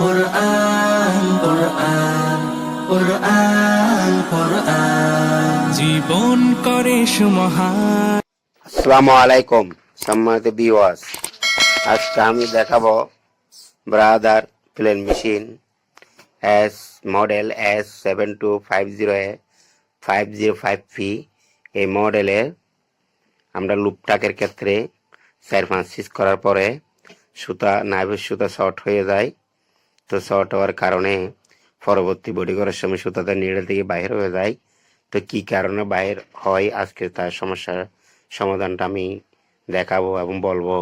কুরআন কুরআন কুরআন কুরআন জীবন করে সুমহান। আসসালামু আলাইকুম সম্মানিত ভিউয়ার্স, আজকে আমি দেখাবো brother plain machine S model S7250A505P। এই মডেলের আমরা লুপটাকের ক্ষেত্রে 4-5 সিজ করার পরে সুতা নাইভের সুতা শর্ট হয়ে যায়। তো শর্ট হওয়ার কারণে পরবর্তী বডি করার সময় সুতাটা নিড়ে থেকে বাইর হয়ে যায়। তো কি কারণে বাইর হয় আজকে তার সমস্যার সমাধানটা আমি দেখাবো এবং বলবো।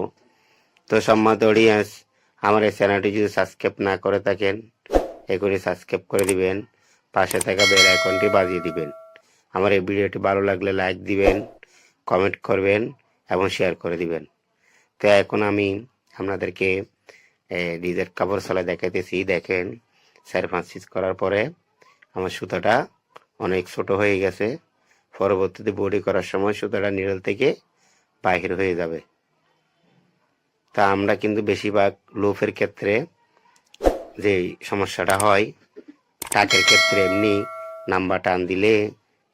তো সম্মানিত অডিয়েন্স, আমার এই চ্যানেলটি যদি সাবস্ক্রাইব না করে থাকেন এখনই সাবস্ক্রাইব করে দিবেন, পাশে থাকা বেল আইকনটি বাজিয়ে দিবেন। আমার এই ভিডিওটি ভালো লাগলে লাইক দিবেন, কমেন্ট করবেন এবং শেয়ার করে দিবেন। তো এখন আমি আপনাদেরকে ডিজের কাপড় সেলাই দেখাইতেছি। দেখেন 4-5 সিজ করার পরে আমার সুতাটা অনেক ছোট হয়ে গেছে। পরবর্তীতে বডি করার সময় সুতাটা নিডল থেকে বাহির হয়ে যাবে। তা আমরা কিন্তু বেশিরভাগ লুপের ক্ষেত্রে যে সমস্যাটা হয়, টাকের ক্ষেত্রে এমনি নাম্বার টান দিলে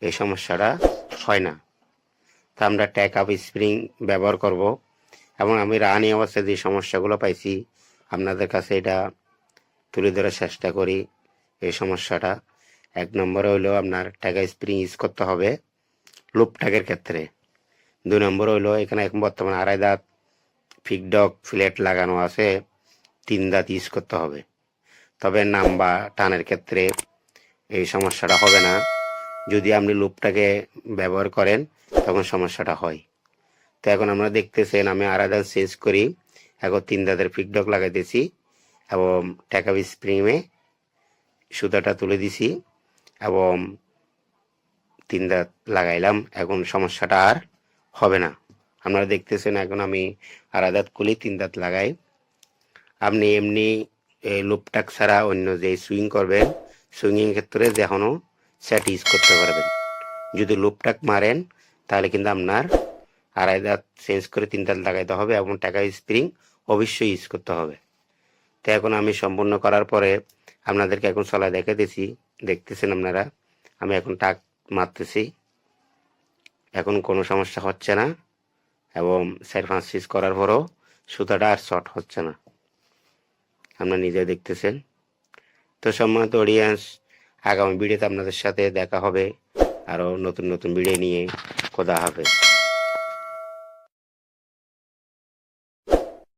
এই সমস্যাটা হয় না। তা আমরা ট্যাক আপ স্প্রিং ব্যবহার করব এবং আমি রানি অবস্থায় যে সমস্যাগুলো পাইছি আপনাদের কাছে এটা তুলে ধরার চেষ্টা করি। এই সমস্যাটা 1 নম্বরে হইলো আপনার ট্যাগ স্প্রিং ইউজ করতে হবে লুপ ট্যাগের ক্ষেত্রে। 2 নম্বর হইলো এখানে এখন বর্তমানে 2.5 দাঁত ফিকডক ফ্লেট লাগানো আছে, 3 দাঁত ইউজ করতে হবে। তবে নাম্বার টানের ক্ষেত্রে এই সমস্যাটা হবে না। যদি আপনি লুপটাকে ব্যবহার করেন তখন সমস্যাটা হয়। তো এখন আমরা দেখতেছেন আমি 2.5 দাঁত চেঞ্জ করি, এখন 3 দাঁতের ফিকডক লাগাইতেছি এবং ট্যাকাপ স্প্রিংয়ে সুতাটা তুলে দিছি এবং 3 দাঁত লাগাইলাম। এখন সমস্যাটা আর হবে না। আপনারা দেখতেছেন এখন আমি 2.5 দাঁত খুলি 3 দাঁত লাগাই। আপনি এমনি লুপটাক ছাড়া অন্য যে সুইং করবেন সুইংয়ের ক্ষেত্রে যেকোনো সেট ইউজ করতে পারবেন। যদি লুপটাক মারেন তাহলে কিন্তু আপনার 2.5 দাঁত চেঞ্জ করে 3 দাঁত লাগাইতে হবে এবং টাকা স্প্রিং অবশ্যই ইউজ করতে হবে। তো এখন আমি সম্পূর্ণ করার পরে আপনাদেরকে এখন চলা দেখাতেছি। দেখতেছেন আপনারা আমি এখন টাক মারতেছি, এখন কোনো সমস্যা হচ্ছে না এবং 4-5 সিজ করার পরও সুতাটা আর শর্ট হচ্ছে না, আপনারা নিজে দেখতেছেন। তো সম্মানিত অডিয়েন্স, আগামী ভিডিওতে আপনাদের সাথে দেখা হবে আরও নতুন নতুন ভিডিও নিয়ে। খোদা হাফেজ।